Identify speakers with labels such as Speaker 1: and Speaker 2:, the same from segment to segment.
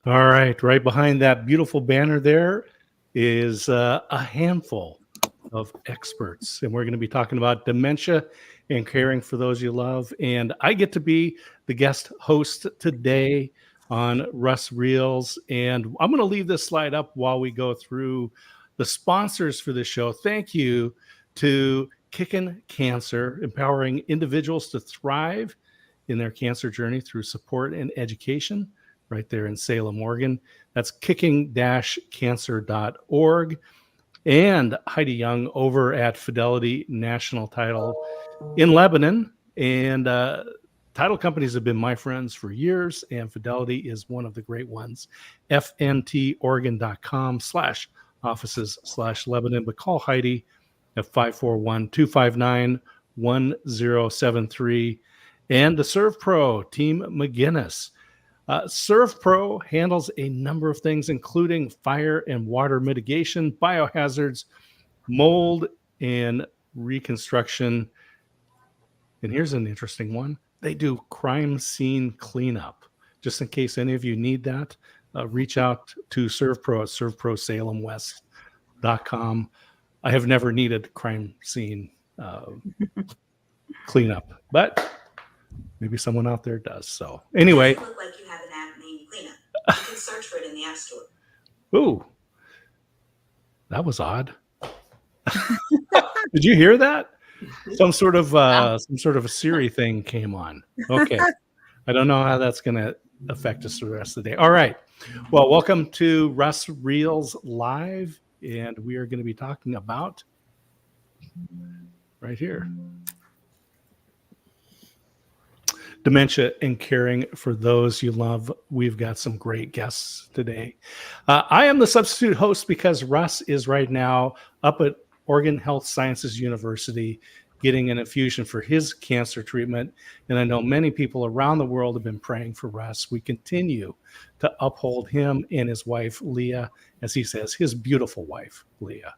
Speaker 1: All right behind that beautiful banner there is a handful of experts, and we're going to be talking about dementia and caring for those you love. And I get to be the guest host today on Russ Reels, and I'm going to leave this slide up while we go through the sponsors for the show. Thank you to Kickin' Cancer, empowering individuals to thrive in their cancer journey through support and education, right there in Salem, Oregon. That's kicking-cancer.org. And Heidi Young over at Fidelity National Title in Lebanon. And title companies have been my friends for years, and Fidelity is one of the great ones. fntoregon.com/offices/Lebanon. But call Heidi at 541-259-1073. And the Serve Pro, Team McGinnis. Serve Pro handles a number of things, including fire and water mitigation, biohazards, mold, and reconstruction. And here's an interesting one. They do crime scene cleanup. Just in case any of you need that, reach out to Serve Pro at serveprosalemwest.com. I have never needed crime scene cleanup, but maybe someone out there does. So anyway.
Speaker 2: Look like you have an app named Cleanup. You can search for it in the App Store.
Speaker 1: Ooh, that was odd. Did you hear that? Some sort of a Siri thing came on. Okay. I don't know how that's going to affect us for the rest of the day. All right. Well, welcome to Russ Reels Live, and we are going to be talking about right here. Dementia and caring for those you love. We've got some great guests today. I am the substitute host because Russ is right now up at Oregon Health Sciences University getting an infusion for his cancer treatment. And I know many people around the world have been praying for Russ. We continue to uphold him and his wife, Leah, as he says, his beautiful wife, Leah.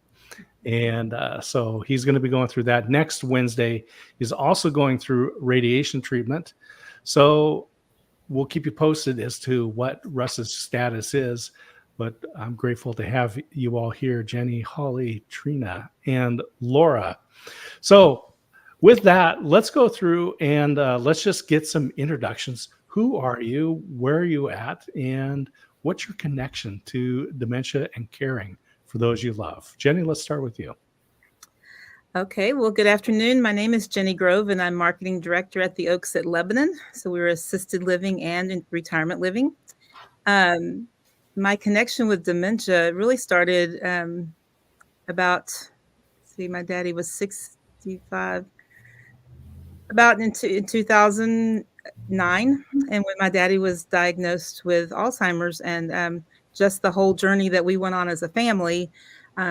Speaker 1: And so he's going to be going through that. Next Wednesday, he's also going through radiation treatment. So we'll keep you posted as to what Russ's status is. But I'm grateful to have you all here, Jenny, Holly, Trina, and Laura. So with that, let's go through and let's just get some introductions. Who are you? Where are you at? And what's your connection to dementia and caring for those you love? Jenny, let's start with you.
Speaker 3: Okay, well, good afternoon. My name is Jenny Grove, and I'm marketing director at the Oaks at Lebanon. So we're assisted living and in retirement living. My connection with dementia really started my daddy was 65, about in 2009. And when my daddy was diagnosed with Alzheimer's, and just the whole journey that we went on as a family,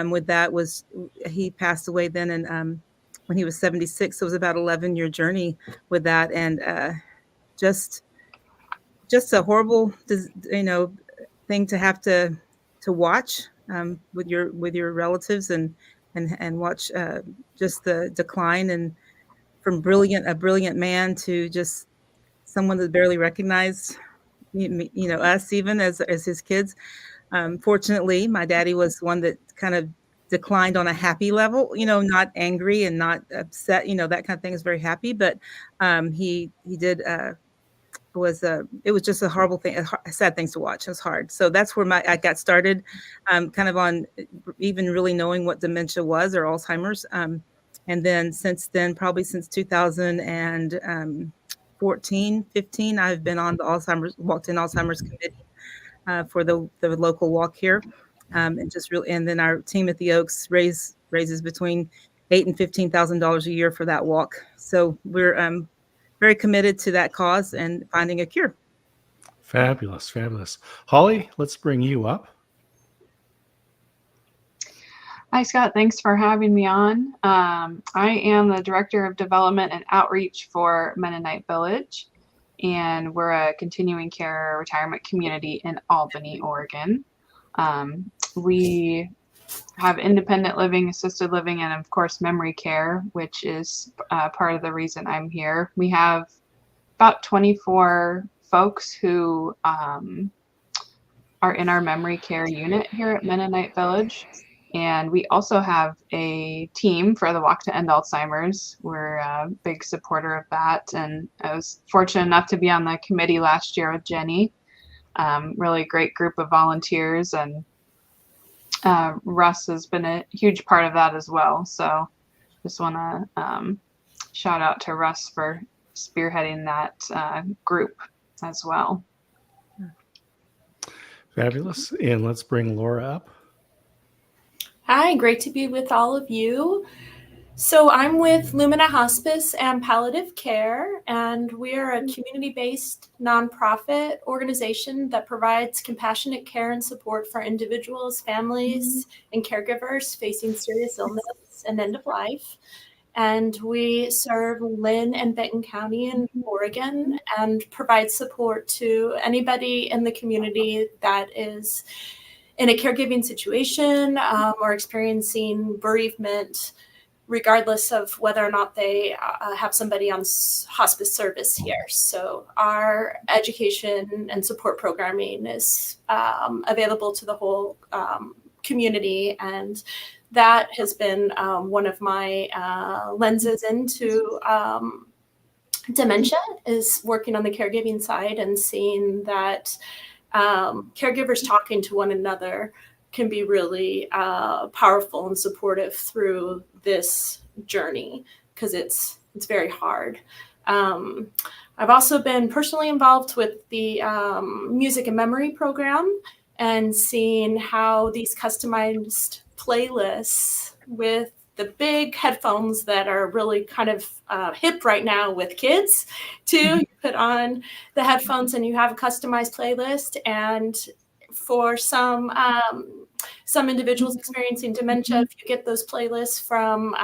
Speaker 3: with that was he passed away then, and when he was 76. So it was about 11-year journey with that, and just a horrible, thing to have to watch with your relatives and watch just the decline, and from a brilliant man to just someone that barely recognized us even as his kids. Fortunately, my daddy was one that kind of declined on a happy level, not angry and not upset, that kind of thing is very happy. But he did, it was just a horrible thing, sad things to watch. It was hard. So that's where I got started, kind of on even really knowing what dementia was, or Alzheimer's. And then since then, probably since 2014, 15, I've been on the walked-in Alzheimer's committee for the local walk here, and then our team at the Oaks raises between $8,000 and $15,000 a year for that walk. So we're very committed to that cause and finding a cure.
Speaker 1: Fabulous, fabulous. Holly, let's bring you up.
Speaker 4: Hi, Scott. Thanks for having me on. I am the Director of Development and Outreach for Mennonite Village, and we're a continuing care retirement community in Albany, Oregon. We have independent living, assisted living, and of course memory care, which is part of the reason I'm here. We have about 24 folks who are in our memory care unit here at Mennonite Village. And we also have a team for the Walk to End Alzheimer's. We're a big supporter of that. And I was fortunate enough to be on the committee last year with Jenny. Really great group of volunteers. And Russ has been a huge part of that as well. So just want to shout out to Russ for spearheading that group as well.
Speaker 1: Fabulous. And let's bring Laura up.
Speaker 5: Hi, great to be with all of you. So I'm with Lumina Hospice and Palliative Care, and we are a community-based nonprofit organization that provides compassionate care and support for individuals, families, and caregivers facing serious illness and end of life. And we serve Lynn and Benton County in Oregon and provide support to anybody in the community that is in a caregiving situation or experiencing bereavement, regardless of whether or not they have somebody on hospice service here. So our education and support programming is available to the whole community, and that has been one of my lenses into dementia, is working on the caregiving side and seeing that caregivers talking to one another can be really powerful and supportive through this journey, because it's very hard. I've also been personally involved with the Music and Memory program and seeing how these customized playlists with the big headphones that are really kind of hip right now with kids too. You put on the headphones and you have a customized playlist. And for some individuals experiencing dementia, if you get those playlists from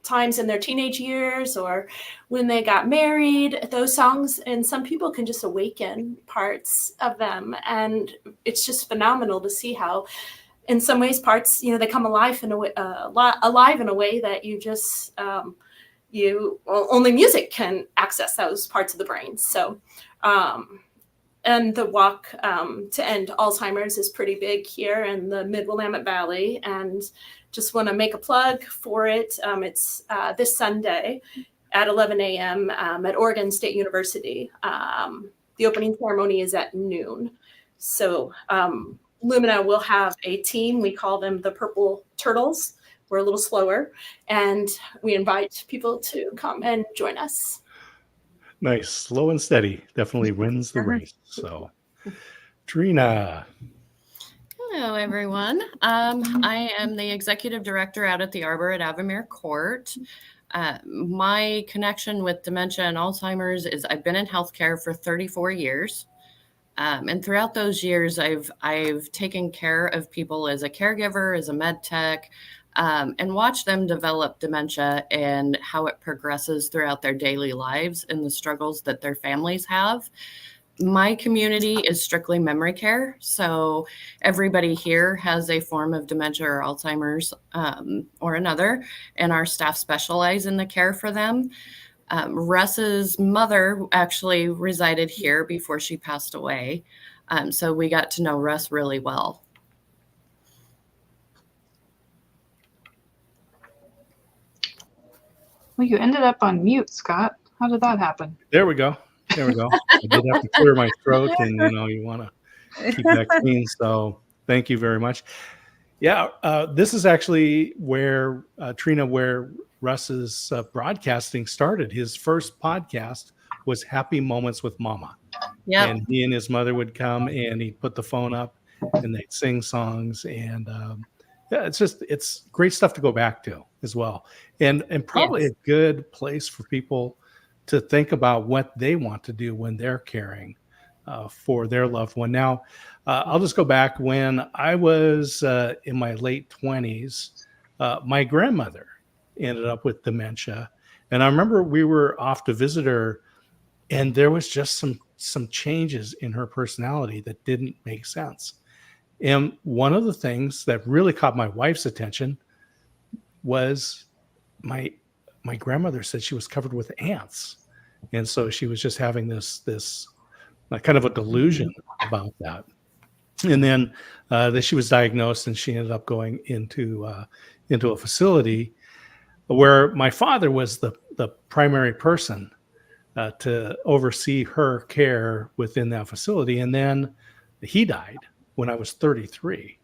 Speaker 5: times in their teenage years or when they got married, those songs, and some people can just awaken parts of them. And it's just phenomenal to see how, in some ways, parts, they come alive in a way, alive in a way that you just, only music can access those parts of the brain. So, and the Walk to End Alzheimer's is pretty big here in the Mid-Willamette Valley, and just want to make a plug for it. It's this Sunday at 11 a.m. At Oregon State University. The opening ceremony is at noon. So Lumina will have a team. We call them the Purple Turtles. We're a little slower, and we invite people to come and join us.
Speaker 1: Nice. Slow and steady definitely wins the race. So, Trina.
Speaker 6: Hello, everyone. I am the executive director out at the Arbor at Avamere Court. My connection with dementia and Alzheimer's is I've been in healthcare for 34 years. And throughout those years, I've taken care of people as a caregiver, as a med tech, and watched them develop dementia and how it progresses throughout their daily lives and the struggles that their families have. My community is strictly memory care. So everybody here has a form of dementia or Alzheimer's or another, and our staff specialize in the care for them. Russ's mother actually resided here before she passed away. So we got to know Russ really well.
Speaker 4: Well, you ended up on mute, Scott. How did that happen?
Speaker 1: There we go. I did have to clear my throat, and you want to keep that clean. So thank you very much. Yeah, this is actually where Trina, where Russ's broadcasting started. His first podcast was Happy Moments with Mama.
Speaker 6: Yeah.
Speaker 1: And he and his mother would come, and he'd put the phone up, and they'd sing songs, and it's great stuff to go back to as well, and probably a good place for people to think about what they want to do when they're caring for their loved one. Now, I'll just go back. When I was in my late 20s, my grandmother ended up with dementia, and I remember we were off to visit her, and there was just some changes in her personality that didn't make sense. And one of the things that really caught my wife's attention was my grandmother said she was covered with ants. And so she was just having this kind of a delusion about that. And then she was diagnosed, and she ended up going into a facility where my father was the primary person to oversee her care within that facility. And then he died when I was 33.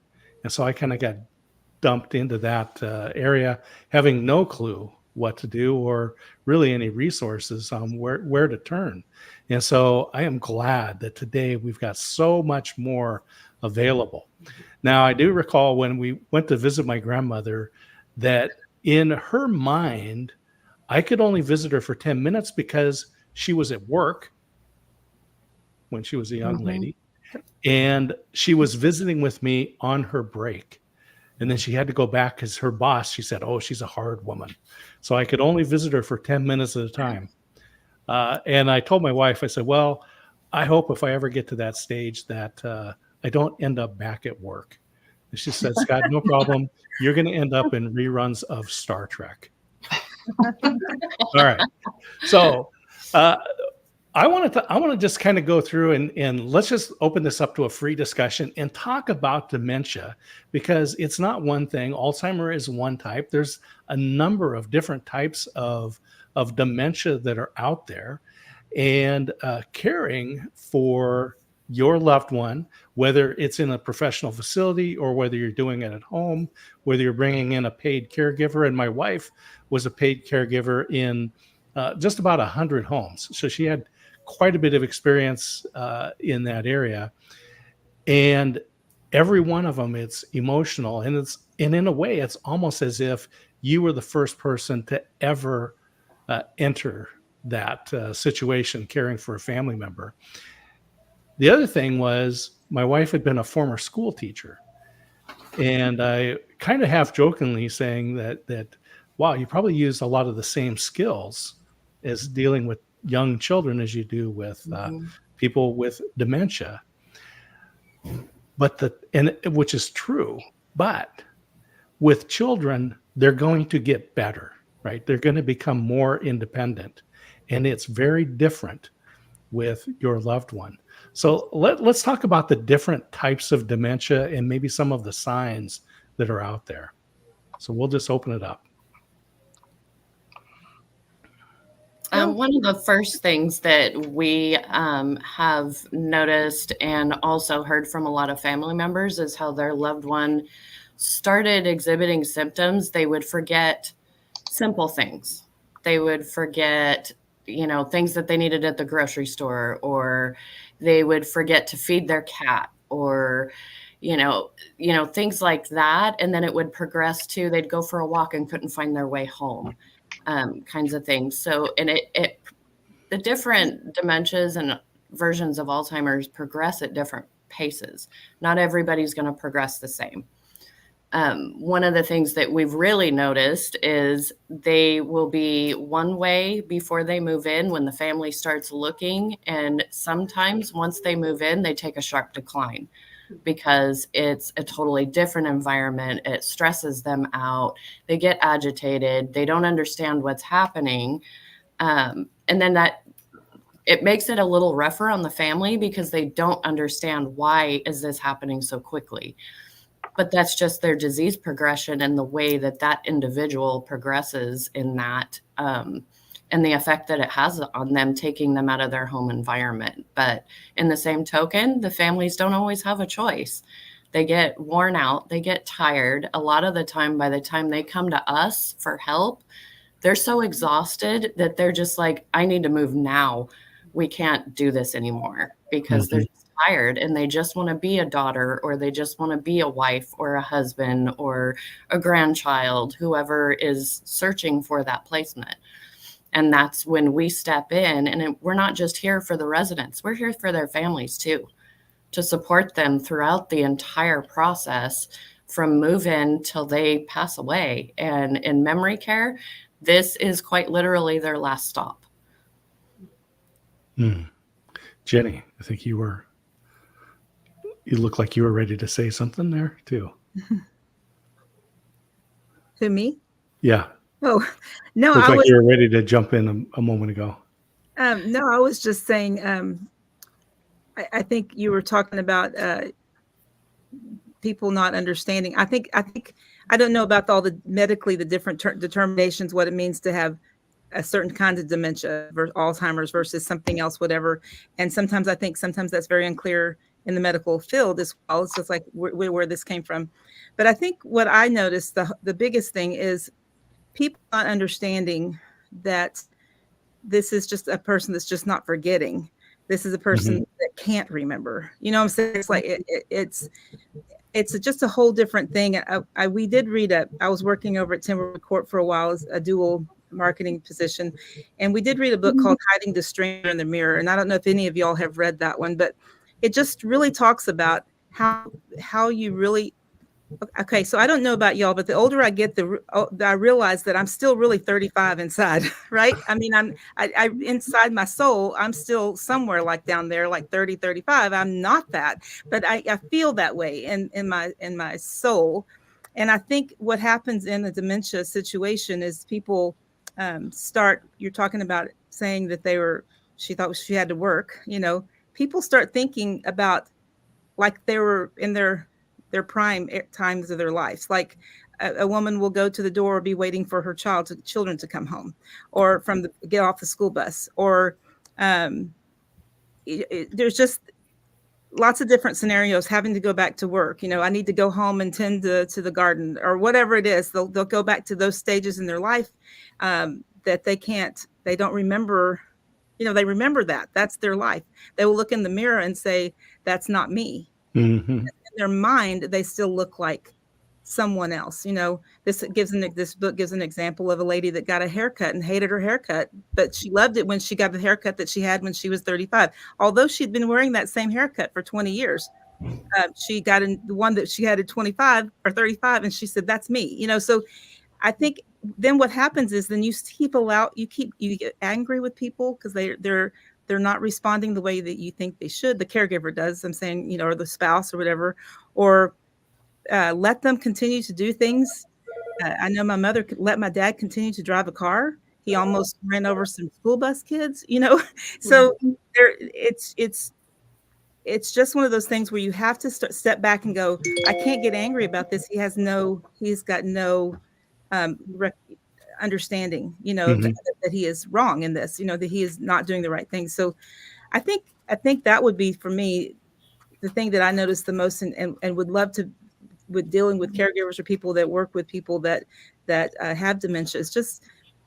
Speaker 1: And so I kind of got dumped into that area, having no clue what to do or really any resources on where to turn. And so I am glad that today we've got so much more available. Now, I do recall when we went to visit my grandmother that in her mind, I could only visit her for 10 minutes because she was at work when she was a young lady, and she was visiting with me on her break. And then she had to go back because her boss, she said, oh, she's a hard woman. So I could only visit her for 10 minutes at a time. And I told my wife, I said, well, I hope if I ever get to that stage that I don't end up back at work. And she said, Scott, no problem. You're going to end up in reruns of Star Trek. All right. So I want to just kind of go through and let's just open this up to a free discussion and talk about dementia, because it's not one thing. Alzheimer is one type. There's a number of different types of dementia that are out there, and caring for your loved one, whether it's in a professional facility or whether you're doing it at home, whether you're bringing in a paid caregiver. And my wife was a paid caregiver in just about 100 homes. So she had quite a bit of experience in that area. And every one of them, it's emotional. And in a way, it's almost as if you were the first person to ever enter that situation, caring for a family member. The other thing was my wife had been a former school teacher. And I kind of half jokingly saying that, wow, you probably used a lot of the same skills as dealing with young children as you do with people with dementia. Which is true, but with children, they're going to get better, right? They're going to become more independent, and it's very different with your loved one. So let's talk about the different types of dementia and maybe some of the signs that are out there. So we'll just open it up.
Speaker 6: One of the first things that we have noticed and also heard from a lot of family members is how their loved one started exhibiting symptoms. They would forget simple things. They would forget, things that they needed at the grocery store, or they would forget to feed their cat, or, things like that. And then it would progress to they'd go for a walk and couldn't find their way home. Kinds of things. So, and the different dementias and versions of Alzheimer's progress at different paces. Not everybody's going to progress the same. One of the things that we've really noticed is they will be one way before they move in when the family starts looking. And sometimes once they move in, they take a sharp decline, because it's a totally different environment. It stresses them out. They get agitated. They don't understand what's happening. And then it makes it a little rougher on the family because they don't understand why is this happening so quickly. But that's just their disease progression and the way that individual progresses in that, and the effect that it has on them, taking them out of their home environment. But in the same token, the families don't always have a choice. They get worn out, they get tired. A lot of the time, by the time they come to us for help, they're so exhausted that they're just like, I need to move now. We can't do this anymore, because they're just tired and they just want to be a daughter, or they just want to be a wife or a husband or a grandchild, whoever is searching for that placement. And that's when we step in, and we're not just here for the residents, we're here for their families too, to support them throughout the entire process from move-in till they pass away. And in memory care, this is quite literally their last stop.
Speaker 1: Jenny, I think you look like you were ready to say something there too.
Speaker 3: Who, me?
Speaker 1: Yeah.
Speaker 3: Oh, no,
Speaker 1: Looked
Speaker 3: I
Speaker 1: like
Speaker 3: was,
Speaker 1: you were ready to jump in a moment ago.
Speaker 3: no, I was just saying, I think you were talking about people not understanding. I think I don't know about all the medically the different determinations, what it means to have a certain kind of dementia versus Alzheimer's versus something else, whatever. And sometimes I think sometimes that's very unclear in the medical field as well. It's just like where this came from. But I think what I noticed, the biggest thing is people not understanding that this is just a person that's just not forgetting. This is a person that can't remember. You know what I'm saying? It's like it's just a whole different thing. We did read I was working over at Timberwood Court for a while as a dual marketing position, and we did read a book called Hiding the Stranger in the Mirror. And I don't know if any of y'all have read that one, but it just really talks about how you really. Okay, so I don't know about y'all, but the older I get, I realize that I'm still really 35 inside, right? I mean, I inside my soul, I'm still somewhere like down there, like 30, 35. I'm not that, but I feel that way in my soul. And I think what happens in a dementia situation is people you're talking about saying that she thought she had to work, people start thinking about like they were in their prime times of their lives. Like a woman will go to the door or be waiting for her children to come home or get off the school bus, or there's just lots of different scenarios, having to go back to work. I need to go home and tend to the garden or whatever it is. They'll go back to those stages in their life that they don't remember. They remember that's their life. They will look in the mirror and say, that's not me. In their mind, they still look like someone else. This book gives an example of a lady that got a haircut and hated her haircut, but she loved it when she got the haircut that she had when she was 35. Although she'd been wearing that same haircut for 20 years, she got the one that she had at 25 or 35, and she said, "That's me." So I think then what happens is then you get angry with people because they're not responding the way that you think they should. The caregiver does, I'm saying, or the spouse or whatever, or let them continue to do things. I know my mother let my dad continue to drive a car. He almost ran over some school bus kids, So it's just one of those things where you have to step back and go, I can't get angry about this. He's got no understanding, that he is wrong in this, that he is not doing the right thing. So I think that would be for me the thing that I noticed the most, and would love to, with dealing with caregivers or people that work with people that have dementia, is just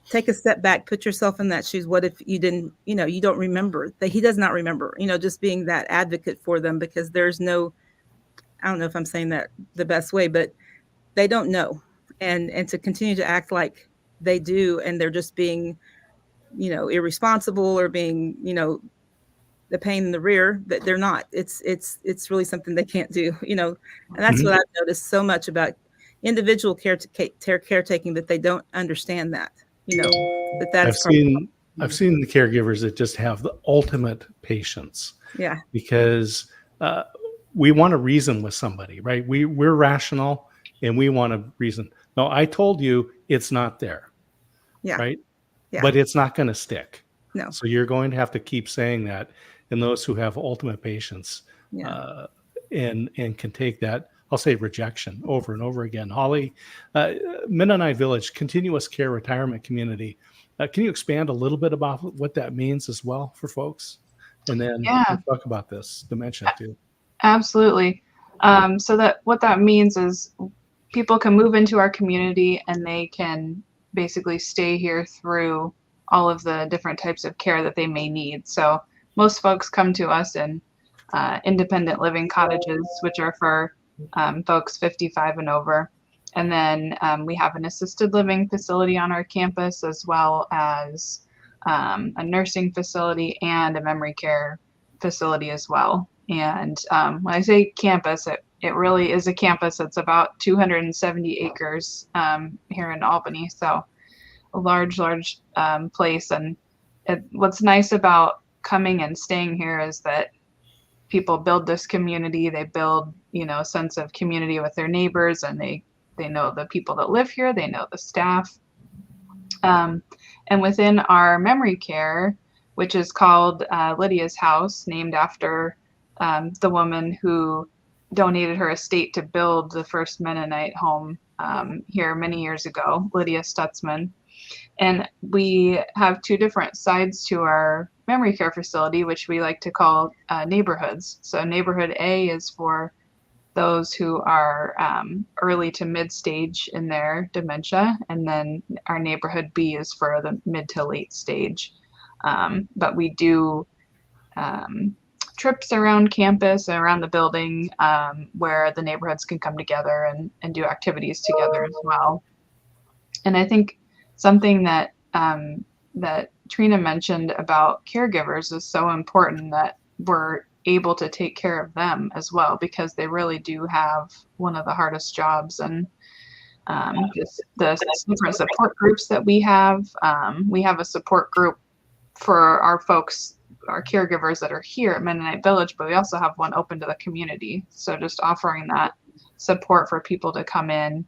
Speaker 3: take a step back, put yourself in that shoes. What if you didn't, you don't remember that he does not remember, just being that advocate for them, because there's no, I don't know if I'm saying that the best way, but they don't know. And to continue to act like they do, and they're just being, irresponsible or being, the pain in the rear, that they're not. It's really something they can't do, and that's what I've noticed so much about individual caretaking, that they don't understand that, I've
Speaker 1: seen the caregivers that just have the ultimate patience.
Speaker 3: Yeah.
Speaker 1: Because we want to reason with somebody, right? We're rational and we want to reason. No, I told you it's not there.
Speaker 3: Yeah.
Speaker 1: Right.
Speaker 3: Yeah.
Speaker 1: But it's not going to stick.
Speaker 3: No.
Speaker 1: So you're going to have to keep saying that. And those who have ultimate patience and can take that, I'll say, rejection over and over again. Holly, Mennonite Village, continuous care retirement community. Can you expand a little bit about what that means as well for folks? And then we'll talk about this dementia too.
Speaker 4: Absolutely. So what that means is people can move into our community and they can basically stay here through all of the different types of care that they may need. So most folks come to us in independent living cottages, which are for folks 55 and over. And then we have an assisted living facility on our campus, as well as a nursing facility and a memory care facility as well. And when I say campus, it really is a campus that's about 270 acres here in Albany. So a large place. And what's nice about coming and staying here is that people build this community. They build, a sense of community with their neighbors, and they know the people that live here. They know the staff. And within our memory care, which is called Lydia's House, named after the woman who donated her estate to build the first Mennonite home here many years ago, Lydia Stutzman. And we have two different sides to our memory care facility, which we like to call neighborhoods. So neighborhood A is for those who are early to mid stage in their dementia. And then our neighborhood B is for the mid to late stage. But we do trips around campus and around the building where the neighborhoods can come together and do activities together as well. And I think something that that Trina mentioned about caregivers is so important, that we're able to take care of them as well, because they really do have one of the hardest jobs. And just the different support groups that we have a support group for our folks, our caregivers that are here at Mennonite Village, but we also have one open to the community. So just offering that support for people to come in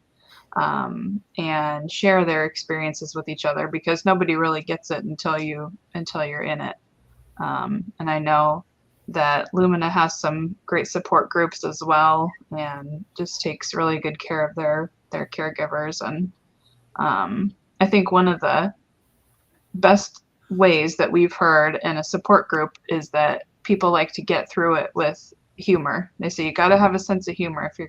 Speaker 4: and share their experiences with each other, because nobody really gets it until you're in it. And I know that Lumina has some great support groups as well, and just takes really good care of their caregivers. And I think one of the best ways that we've heard in a support group is that people like to get through it with humor. They say you got to have a sense of humor if you're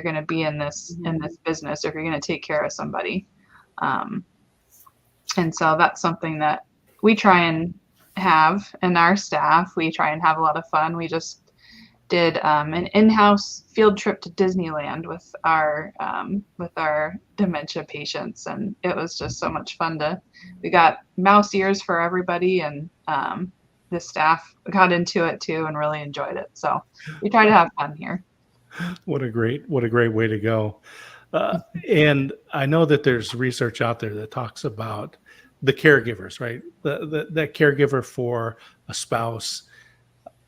Speaker 4: gonna be in this business, or if you're gonna take care of somebody. And so that's something that we try and have in our staff. We try and have a lot of fun. We just did an in-house field trip to Disneyland with our dementia patients, and it was just so much fun. We got mouse ears for everybody, and the staff got into it too and really enjoyed it. So we try to have fun here.
Speaker 1: What a great way to go. And I know that there's research out there that talks about the caregivers, right? That caregiver for a spouse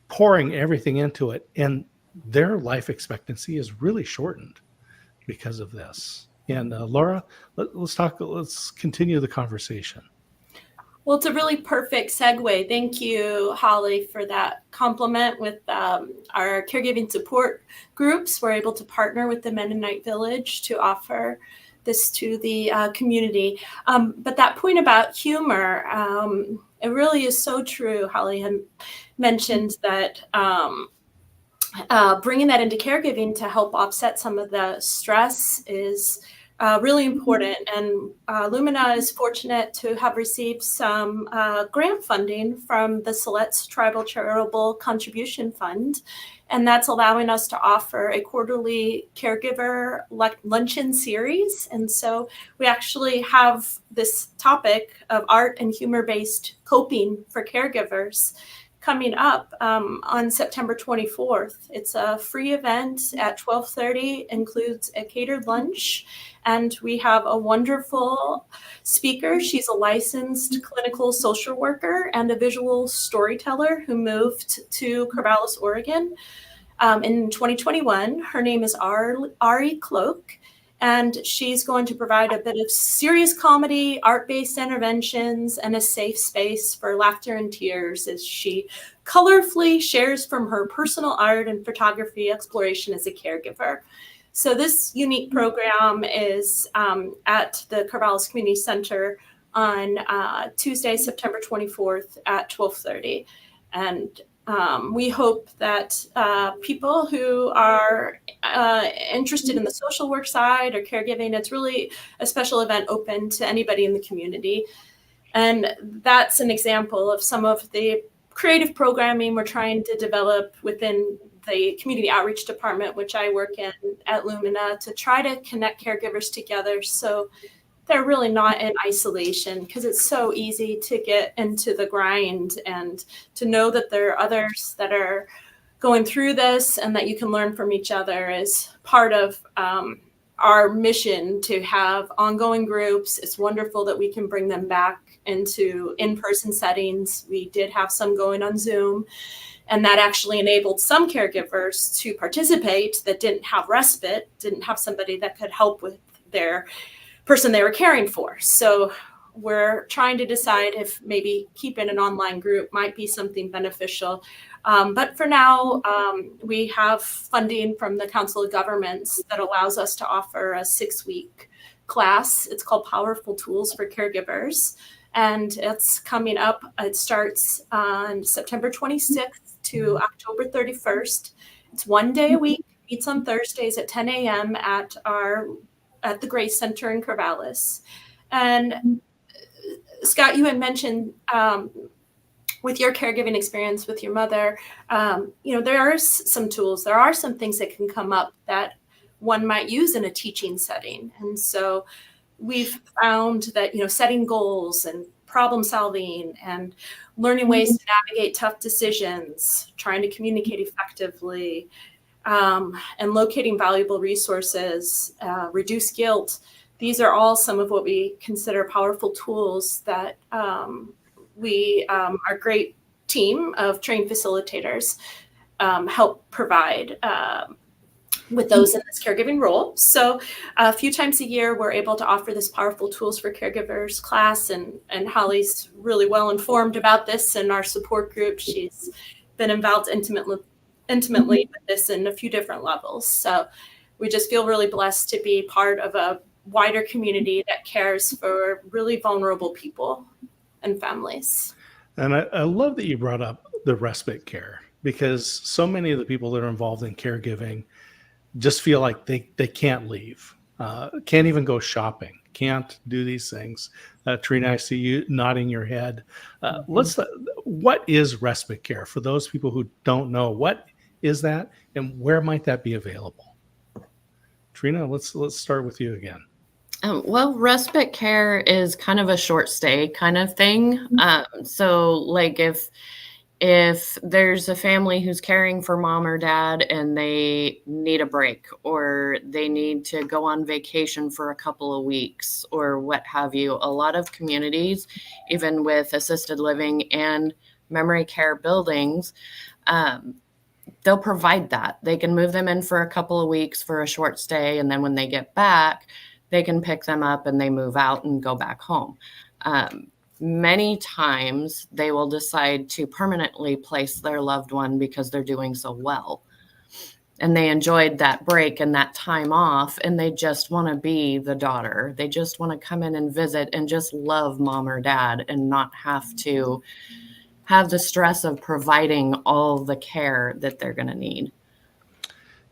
Speaker 1: pouring everything into it, and their life expectancy is really shortened because of this. And Laura, let's continue the conversation.
Speaker 5: Well, it's a really perfect segue. Thank you, Holly, for that compliment with our caregiving support groups. We're able to partner with the Mennonite Village to offer this to the community. But that point about humor, it really is so true. Holly had mentioned that bringing that into caregiving to help offset some of the stress is really important. And Lumina is fortunate to have received some grant funding from the Siletz Tribal Charitable Contribution Fund. And that's allowing us to offer a quarterly caregiver luncheon series. And so we actually have this topic of art and humor-based coping for caregivers coming up on September 24th. It's a free event at 12:30, includes a catered lunch, and we have a wonderful speaker. She's a licensed clinical social worker and a visual storyteller who moved to Corvallis, Oregon in 2021. Her name is Ari Cloak, and she's going to provide a bit of serious comedy, art-based interventions, and a safe space for laughter and tears as she colorfully shares from her personal art and photography exploration as a caregiver. So this unique program is at the Corvallis Community Center on Tuesday, September 24th at 12:30. And we hope that people who are interested in the social work side or caregiving, it's really a special event open to anybody in the community. And that's an example of some of the creative programming we're trying to develop within the community outreach department, which I work in at Lumina, to try to connect caregivers together so they're really not in isolation, because it's so easy to get into the grind, and to know that there are others that are going through this and that you can learn from each other is part of our mission to have ongoing groups. It's wonderful that we can bring them back into in-person settings. We did have some going on Zoom, and that actually enabled some caregivers to participate that didn't have respite, didn't have somebody that could help with their person they were caring for. So we're trying to decide if maybe keeping an online group might be something beneficial. But for now, we have funding from the Council of Governments that allows us to offer a 6-week class. It's called Powerful Tools for Caregivers. And it's coming up. It starts on September 26th to October 31st. It's 1 day a week. Meets on Thursdays at 10 a.m. at the Grace Center in Corvallis. And Scott, you had mentioned with your caregiving experience with your mother, there are some tools, there are some things that can come up that one might use in a teaching setting. And so we've found that, setting goals and problem solving and learning ways to navigate tough decisions, trying to communicate effectively, and locating valuable resources, reduce guilt. These are all some of what we consider powerful tools that our great team of trained facilitators help provide with those in this caregiving role. So a few times a year, we're able to offer this Powerful Tools for Caregivers class, and Holly's really well informed about this in our support group. She's been involved intimately with this in a few different levels. So we just feel really blessed to be part of a wider community that cares for really vulnerable people and families.
Speaker 1: And I love that you brought up the respite care, because so many of the people that are involved in caregiving just feel like they can't leave, can't even go shopping, can't do these things. Trina, I see you nodding your head. What is respite care? For those people who don't know, what is that, and where might that be available? Trina, let's start with you again.
Speaker 6: Well, respite care is kind of a short stay kind of thing. So like if there's a family who's caring for mom or dad and they need a break, or they need to go on vacation for a couple of weeks or what have you, a lot of communities, even with assisted living and memory care buildings, they'll provide that. They can move them in for a couple of weeks for a short stay. And then when they get back, they can pick them up and they move out and go back home. Many times they will decide to permanently place their loved one because they're doing so well. And they enjoyed that break and that time off, and they just want to be the daughter. They just want to come in and visit and just love mom or dad and not have to have the stress of providing all the care that they're going to need.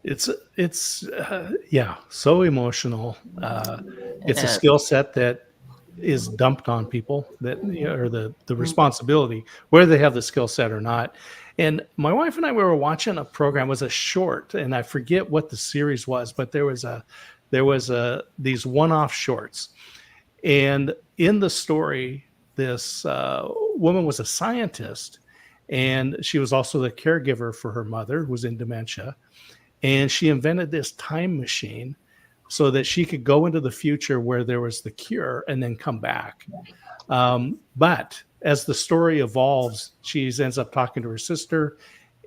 Speaker 1: It's so emotional. It's a skill set that is dumped on people, that or the responsibility, whether they have the skill set or not. And my wife and I, we were watching a program, it was a short, and I forget what the series was, but there was these one-off shorts. And in the story, this woman was a scientist, and she was also the caregiver for her mother, who was in dementia. And she invented this time machine so that she could go into the future where there was the cure and then come back. But as the story evolves, she ends up talking to her sister.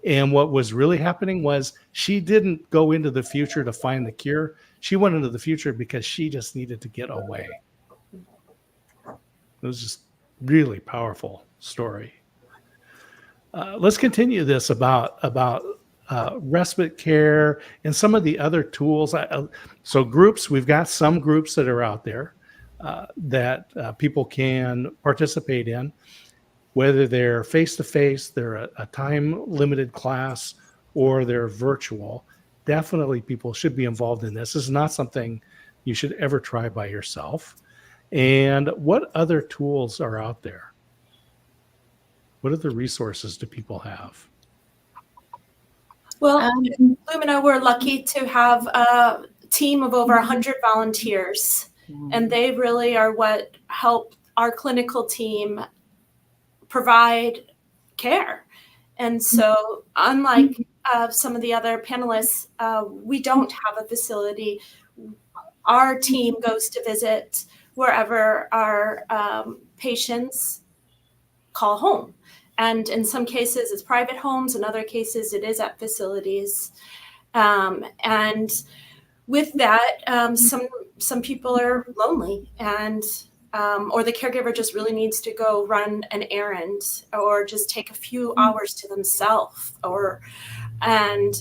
Speaker 1: And what was really happening was she didn't go into the future to find the cure. She went into the future because she just needed to get away. It was just really powerful story. Let's continue this about respite care and some of the other tools. So groups, we've got some groups that are out there that people can participate in, whether they're face-to-face, they're a time-limited class, or they're virtual. Definitely people should be involved in this. This is not something you should ever try by yourself. And what other tools are out there? What other resources do people have?
Speaker 5: Well, Lumina, we're lucky to have a team of over 100 volunteers, and they really are what help our clinical team provide care. And so unlike some of the other panelists, we don't have a facility. Our team goes to visit wherever our patients call home. And in some cases, it's private homes. In other cases, it is at facilities. And with that, some people are lonely and or the caregiver just really needs to go run an errand or just take a few hours to themselves. And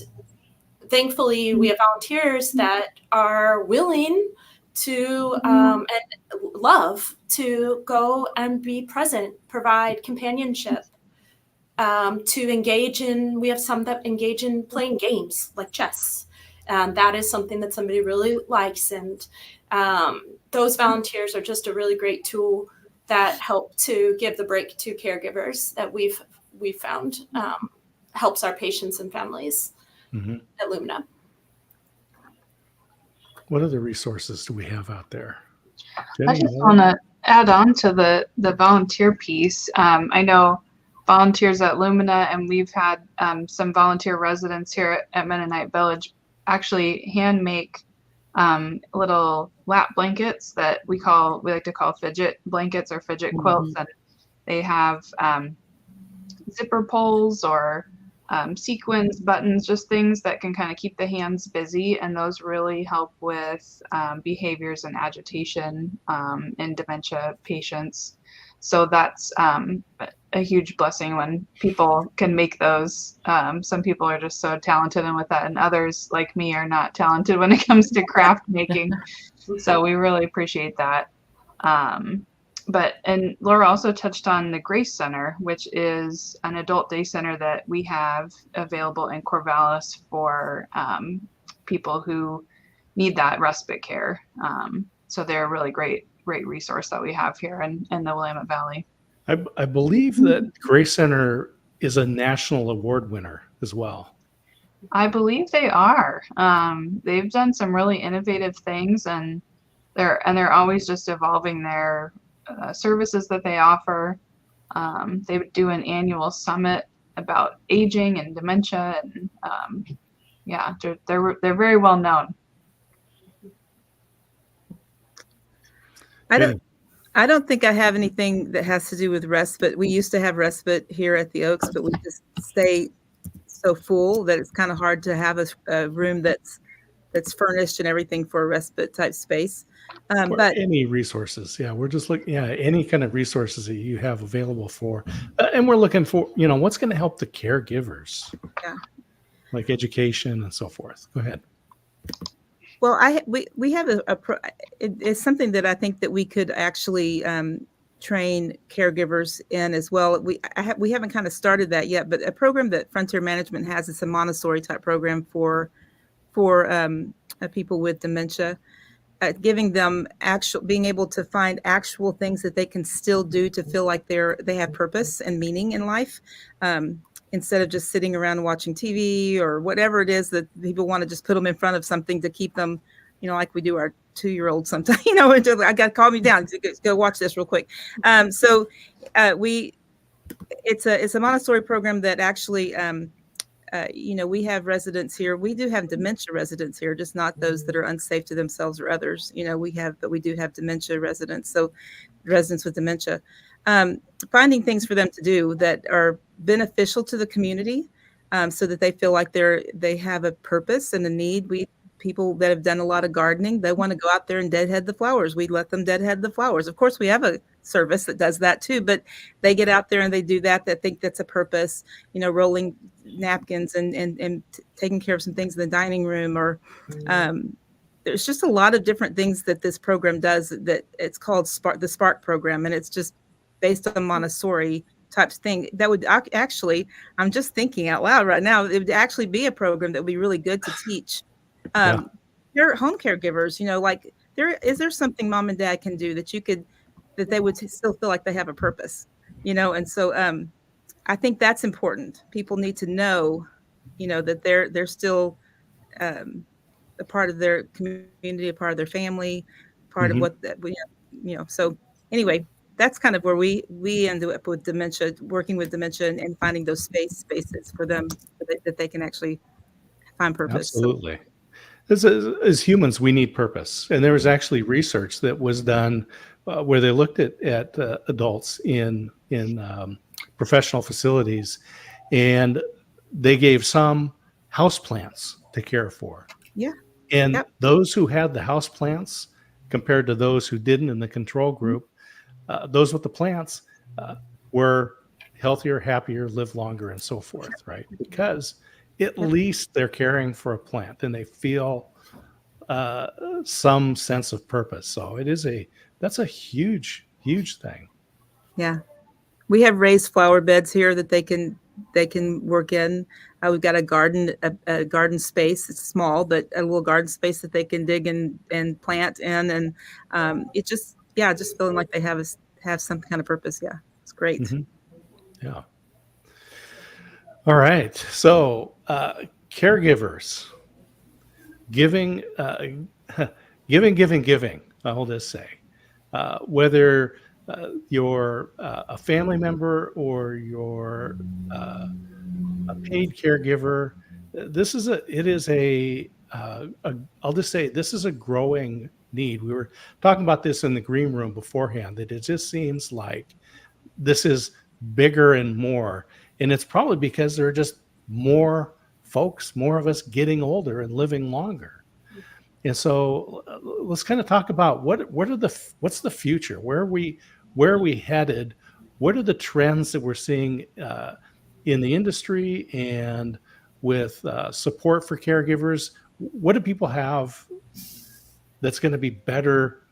Speaker 5: thankfully, we have volunteers that are willing to and love to go and be present, provide companionship, to engage in. We have some that engage in playing games like chess. That is something that somebody really likes, and those volunteers are just a really great tool that help to give the break to caregivers that we've found helps our patients and families at Lumina.
Speaker 1: What other resources do we have out there?
Speaker 4: I just want to add on to the volunteer piece. I know volunteers at Lumina, and we've had some volunteer residents here at Mennonite Village actually hand make little lap blankets that we like to call fidget blankets or fidget quilts, and they have zipper pulls or sequins, buttons, just things that can kind of keep the hands busy, and those really help with behaviors and agitation in dementia patients. So that's a huge blessing when people can make those. Some people are just so talented with that, and others like me are not talented when it comes to craft making. So we really appreciate that. And Laura also touched on the Grace Center, which is an adult day center that we have available in Corvallis for people who need that respite care. So they're a really great resource that we have here in the Willamette Valley.
Speaker 1: I believe that Grace Center is a national award winner as well.
Speaker 4: I believe they are. They've done some really innovative things, and they're always just evolving their services that they offer. They do an annual summit about aging and dementia, and they're very well known.
Speaker 3: I don't think I have anything that has to do with respite. We used to have respite here at the Oaks, but we just stay so full that it's kind of hard to have a room that's furnished and everything for a respite type space. But
Speaker 1: any resources, we're just looking, any kind of resources that you have available for, and we're looking for, what's going to help the caregivers, like education and so forth. Go ahead.
Speaker 3: Well, we have it's something that I think that we could actually train caregivers in as well. We haven't kind of started that yet, but a program that Frontier Management has is a Montessori type program for people with dementia, giving them being able to find actual things that they can still do to feel like they have purpose and meaning in life. Instead of just sitting around watching TV or whatever it is that people want to just put them in front of something to keep them, like we do our 2-year-old sometimes, I got to calm me down. Go watch this real quick. It's a Montessori program that actually, we have residents here. We do have dementia residents here, just not those that are unsafe to themselves or others. But we do have dementia residents. So residents with dementia, finding things for them to do that are beneficial to the community, so that they feel like they have a purpose and a need. People that have done a lot of gardening, they want to go out there and deadhead the flowers. We let them deadhead the flowers. Of course, we have a service that does that too, but they get out there and they do that. They think that's a purpose, rolling napkins and taking care of some things in the dining room, or there's just a lot of different things that this program does. That it's called the Spark program, and it's just based on Montessori type thing. That would actually, I'm just thinking out loud right now, it would actually be a program that would be really good to teach your home caregivers, like is there something mom and dad can do that they would still feel like they have a purpose, and so I think that's important. People need to know, that they're still a part of their community, a part of their family, part of what that so anyway, that's kind of where we end up with dementia, working with dementia and finding those spaces for them that they can actually find purpose.
Speaker 1: Absolutely. As humans, we need purpose. And there was actually research that was done where they looked at adults in professional facilities, and they gave some houseplants to care for.
Speaker 3: Yeah.
Speaker 1: And those who had the houseplants compared to those who didn't in the control group, those with the plants were healthier, happier, live longer, and so forth, right? Because at least they're caring for a plant and they feel some sense of purpose. So that's a huge thing.
Speaker 3: Yeah. We have raised flower beds here that they can work in. We've got a garden space. It's small, but a little garden space that they can dig and plant in. And it just feeling like they have some kind of purpose. Yeah, it's great.
Speaker 1: Mm-hmm. Yeah. All right. So caregivers, giving, I'll just say, whether you're a family member or you're a paid caregiver, I'll just say this is a growing need. We were talking about this in the green room beforehand, that it just seems like this is bigger and more. And it's probably because there are just more folks, more of us getting older and living longer. And so let's kind of talk about what's the future? Where are we headed? What are the trends that we're seeing in the industry and with support for caregivers? What do people have that's going to be better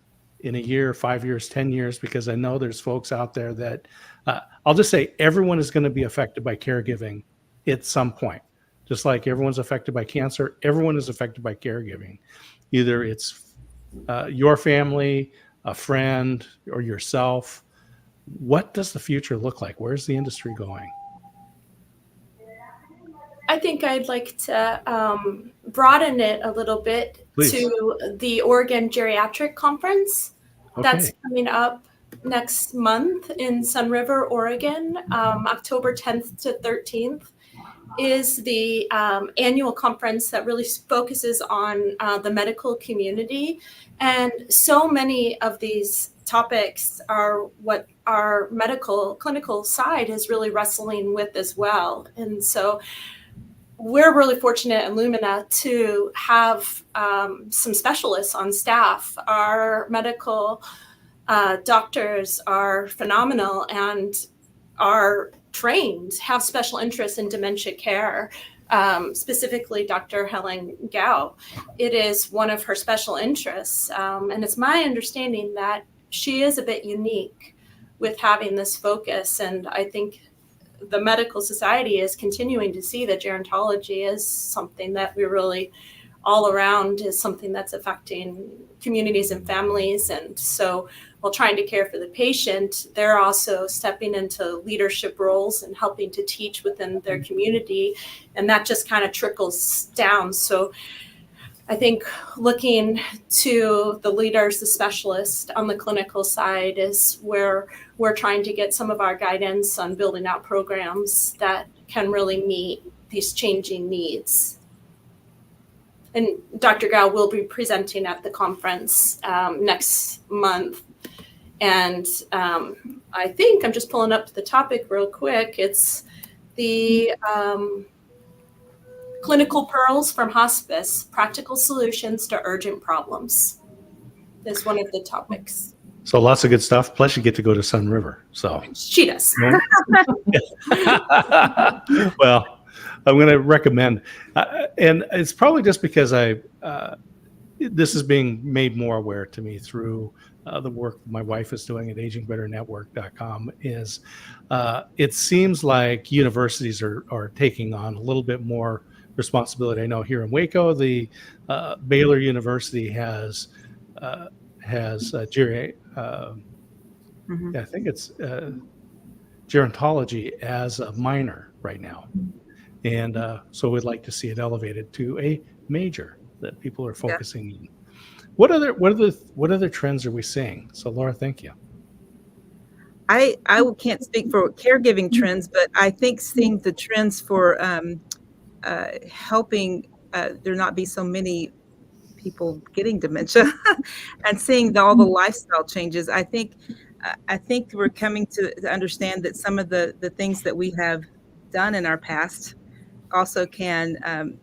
Speaker 1: in a year, 5 years, 10 years? Because I know there's folks out there that I'll just say everyone is going to be affected by caregiving at some point. Just like everyone's affected by cancer, everyone is affected by caregiving. Either it's your family, a friend, or yourself. What does the future look like? Where's the industry going?
Speaker 5: I think I'd like to broaden it a little bit. Please. To the Oregon Geriatric Conference. Okay. That's coming up next month in Sun River, Oregon, October 10th to 13th. Is the annual conference that really focuses on the medical community. And so many of these topics are what our clinical side is really wrestling with as well. And so we're really fortunate in Lumina to have some specialists on staff. Our medical doctors are phenomenal and are trained, have special interests in dementia care, specifically Dr. Helen Gao. It is one of her special interests. And it's my understanding that she is a bit unique with having this focus. And I think the medical society is continuing to see that gerontology is something that we really all around is something that's affecting communities and families. And so while trying to care for the patient, they're also stepping into leadership roles and helping to teach within their community. And that just kind of trickles down. So I think looking to the leaders, the specialists on the clinical side is where we're trying to get some of our guidance on building out programs that can really meet these changing needs. And Dr. Gao will be presenting at the conference next month. And I think I'm just pulling up the topic real quick. It's the Clinical Pearls from Hospice, Practical Solutions to Urgent Problems is one of the topics.
Speaker 1: So lots of good stuff. Plus you get to go to Sun River. So
Speaker 5: she does.
Speaker 1: Well, I'm going to recommend, and it's probably just because this is being made more aware to me through the work my wife is doing at agingbetternetwork.com. Is it seems like universities are taking on a little bit more responsibility. I know here in Waco, the Baylor University has I think it's gerontology as a minor right now. And so we'd like to see it elevated to a major that people are focusing on. What other trends are we seeing? So Laura, thank you.
Speaker 3: I can't speak for caregiving trends, but I think seeing the trends for helping there not be so many people getting dementia and seeing all the lifestyle changes, I think we're coming to understand that some of the things that we have done in our past also can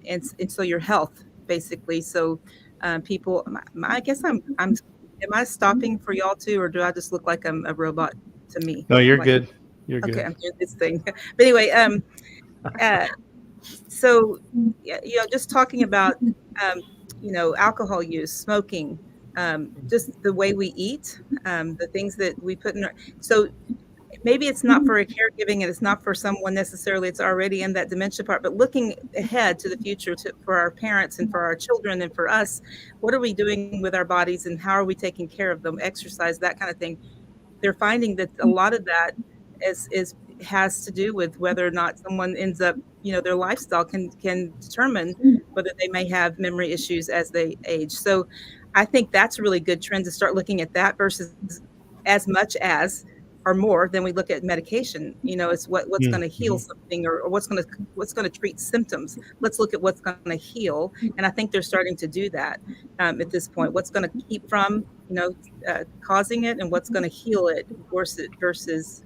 Speaker 3: and so your health basically. So people, I guess I'm am I stopping for y'all too, or do I just look like I'm a robot to me?
Speaker 1: No, you're
Speaker 3: Like,
Speaker 1: good. You're
Speaker 3: okay,
Speaker 1: good.
Speaker 3: I'm doing this thing. But anyway, uh, so just talking about alcohol use, smoking, just the way we eat, the things that we put in. So maybe it's not for a caregiving, and it's not for someone necessarily. It's already in that dementia part. But looking ahead to the future, for our parents and for our children and for us, what are we doing with our bodies, and how are we taking care of them? Exercise, that kind of thing. They're finding that a lot of that has to do with whether or not someone ends up, their lifestyle can determine whether they may have memory issues as they age. So I think that's a really good trend to start looking at that versus as much as or more than we look at medication. It's what's going to heal something, or what's going to treat symptoms. Let's look at what's going to heal. And I think they're starting to do that at this point. What's going to keep from, causing it, and what's going to heal it versus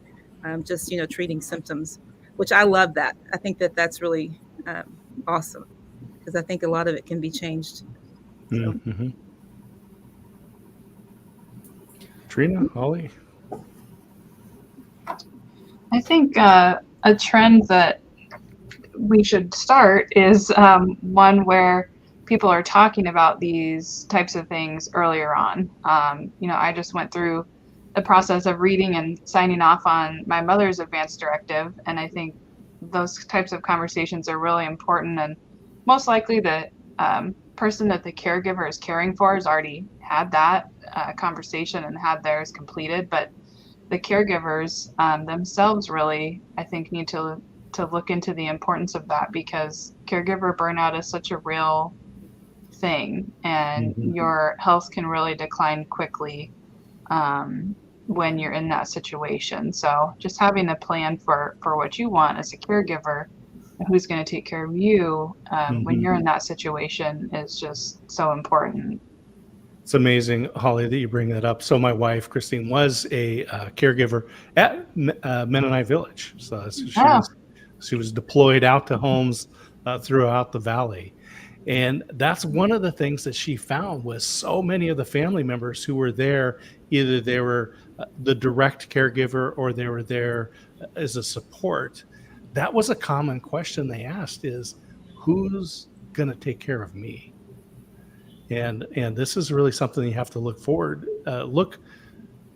Speaker 3: just, treating symptoms, which I love that. I think that's really awesome, because I think a lot of it can be changed. So.
Speaker 1: Trina, Holly?
Speaker 4: I think a trend that we should start is one where people are talking about these types of things earlier on. I just went through the process of reading and signing off on my mother's advance directive, and I think those types of conversations are really important. And most likely the person that the caregiver is caring for has already had that conversation and had theirs completed, but the caregivers themselves really, I think, need to look into the importance of that, because caregiver burnout is such a real thing, and your health can really decline quickly when you're in that situation. So just having a plan for what you want as a caregiver, who's going to take care of you when you're in that situation, is just so important.
Speaker 1: It's amazing, Holly, that you bring that up. So my wife, Christine, was a caregiver at Mennonite Village. So she was deployed out to homes throughout the valley. And that's one of the things that she found was so many of the family members who were there, either they were the direct caregiver or they were there as a support. That was a common question they asked is, who's going to take care of me? And this is really something you have to look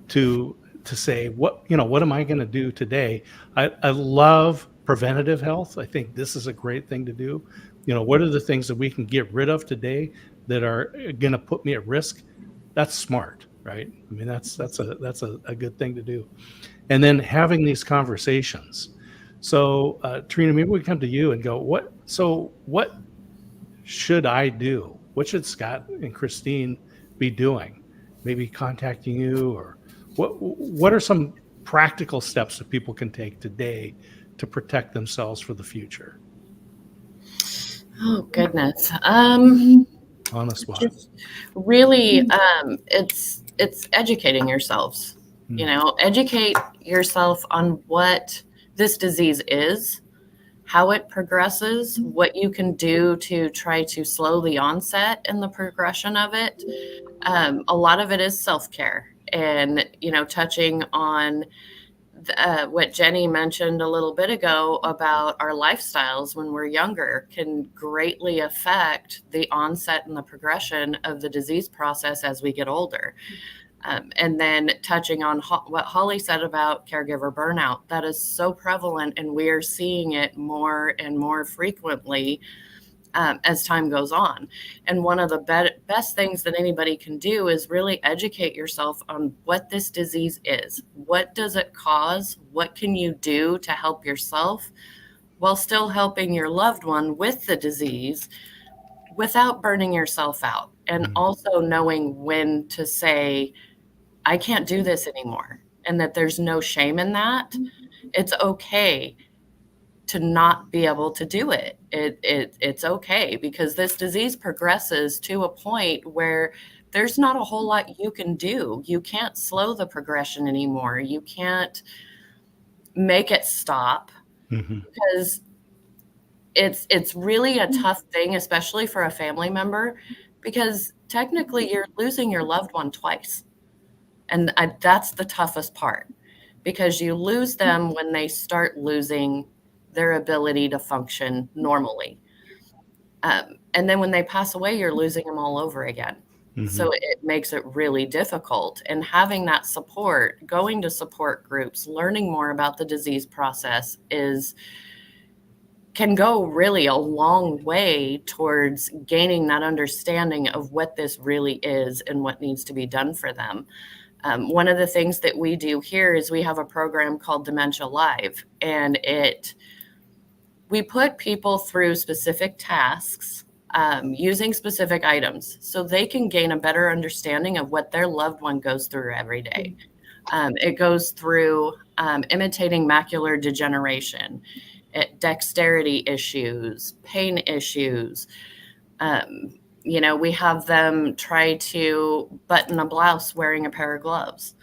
Speaker 1: to say, what am I going to do today? I love preventative health. I think this is a great thing to do. What are the things that we can get rid of today that are going to put me at risk? That's smart, right? I mean, that's a good thing to do. And then having these conversations. So Trina, maybe we come to you and go, what should I do? What should Scott and Christine be doing? Maybe contacting you, or what are some practical steps that people can take today to protect themselves for the future?
Speaker 6: Oh, goodness.
Speaker 1: On the spot.
Speaker 6: Just really, it's educating yourselves. Educate yourself on what this disease is, how it progresses, what you can do to try to slow the onset and the progression of it. A lot of it is self-care, and touching on what Jenny mentioned a little bit ago about our lifestyles when we're younger can greatly affect the onset and the progression of the disease process as we get older. And then touching on what Holly said about caregiver burnout, that is so prevalent, and we are seeing it more and more frequently as time goes on. And one of the best things that anybody can do is really educate yourself on what this disease is. What does it cause? What can you do to help yourself while still helping your loved one with the disease without burning yourself out? And also knowing when to say, I can't do this anymore, and that there's no shame in that. It's okay to not be able to do it. It's okay, because this disease progresses to a point where there's not a whole lot you can do. You can't slow the progression anymore. You can't make it stop, because it's really a tough thing, especially for a family member, because technically you're losing your loved one twice. And that's the toughest part, because you lose them when they start losing their ability to function normally. And then when they pass away, you're losing them all over again. So it makes it really difficult. And having that support, going to support groups, learning more about the disease process can go really a long way towards gaining that understanding of what this really is and what needs to be done for them. One of the things that we do here is we have a program called Dementia Live, and we put people through specific tasks using specific items so they can gain a better understanding of what their loved one goes through every day. It goes through imitating macular degeneration, dexterity issues, pain issues. We have them try to button a blouse wearing a pair of gloves.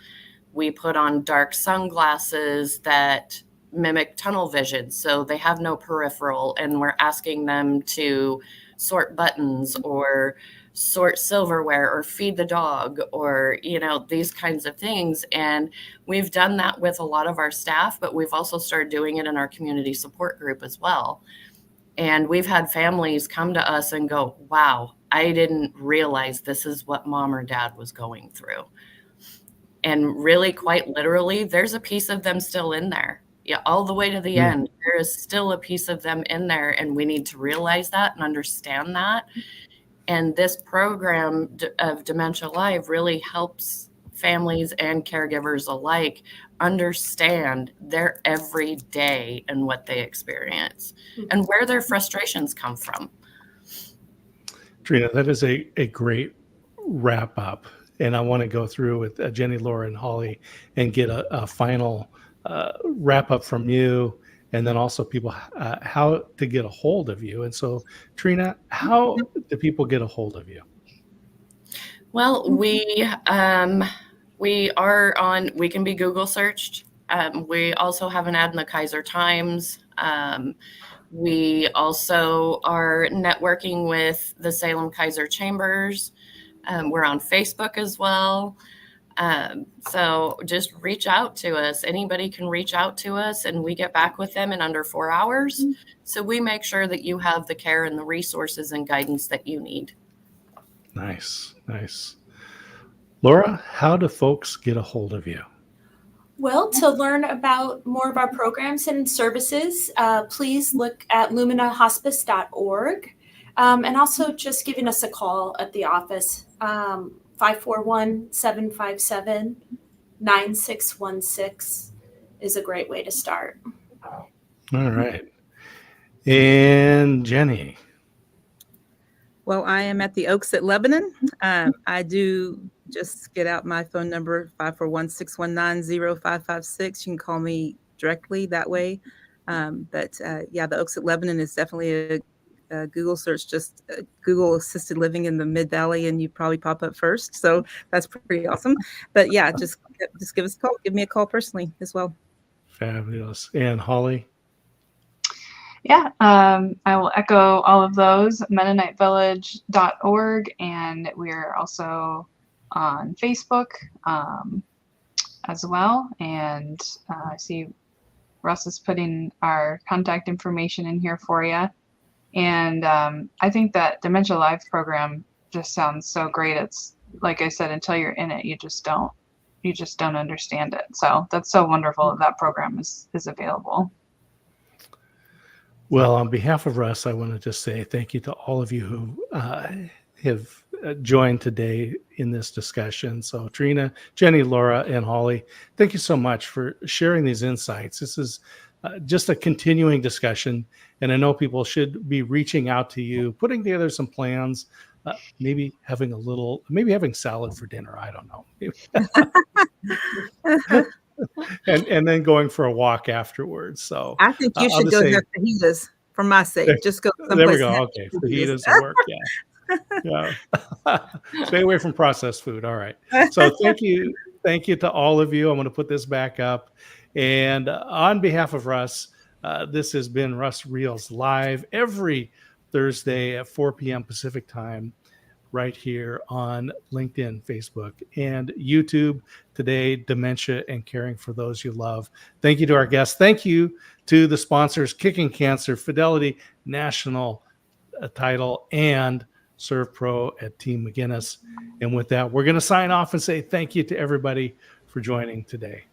Speaker 6: We put on dark sunglasses that mimic tunnel vision, so they have no peripheral, and we're asking them to sort buttons or sort silverware or feed the dog or, these kinds of things. And we've done that with a lot of our staff, but we've also started doing it in our community support group as well. And we've had families come to us and go, wow, I didn't realize this is what mom or dad was going through. And really, quite literally, there's a piece of them still in there. Yeah, all the way to the end, there is still a piece of them in there, and we need to realize that and understand that. And this program of Dementia Live really helps families and caregivers alike understand their everyday and what they experience and where their frustrations come from.
Speaker 1: Trina, that is a great wrap up. And I want to go through with Jenny, Laura, and Holly and get a final wrap up from you, and then also people how to get a hold of you. And so, Trina, how do people get a hold of you?
Speaker 6: Well, we are on, we can be Google searched. We also have an ad in the Kaiser Times. We also are networking with the Salem Kaiser Chambers. We're on Facebook as well. So just reach out to us. Anybody can reach out to us, and we get back with them in under 4 hours. So we make sure that you have the care and the resources and guidance that you need.
Speaker 1: Nice. Laura, how do folks get a hold of you?
Speaker 5: Well, to learn about more of our programs and services, please look at luminahospice.org. And also just giving us a call at the office, 541-757-9616 is a great way to start.
Speaker 1: All right. And Jenny.
Speaker 3: Well, I am at the Oaks at Lebanon. I do just get out my phone number, 541-619-0556. You can call me directly that way. The Oaks at Lebanon is definitely a Google search, just Google assisted living in the Mid Valley, and you probably pop up first. So that's pretty awesome. But yeah, just give us a call. Give me a call personally as well.
Speaker 1: Fabulous. And Holly?
Speaker 4: Yeah, I will echo all of those, MennoniteVillage.org, and we're also on Facebook as well. And I see Russ is putting our contact information in here for you. And I think that Dementia Live program just sounds so great. It's like I said, until you're in it, you just don't understand it. So that's so wonderful that program is available.
Speaker 1: Well, on behalf of Russ, I want to just say thank you to all of you who have joined today in this discussion. So Trina, Jenny, Laura, and Holly, thank you so much for sharing these insights. This is just a continuing discussion, and I know people should be reaching out to you, putting together some plans, maybe having salad for dinner. I don't know. And then going for a walk afterwards. So
Speaker 3: I think you should go have fajitas for my sake. Just go someplace.
Speaker 1: There we go. Okay, fajitas will work. Yeah. Stay away from processed food. All right. So thank you to all of you. I'm going to put this back up. And on behalf of Russ, this has been Russ Reels Live every Thursday at 4 p.m. Pacific time right here on LinkedIn, Facebook, and YouTube today. Dementia and Caring for Those You Love. Thank you to our guests. Thank you to the sponsors, Kicking Cancer, Fidelity National Title, and Serve Pro at Team McGinnis. And with that, we're going to sign off and say thank you to everybody for joining today.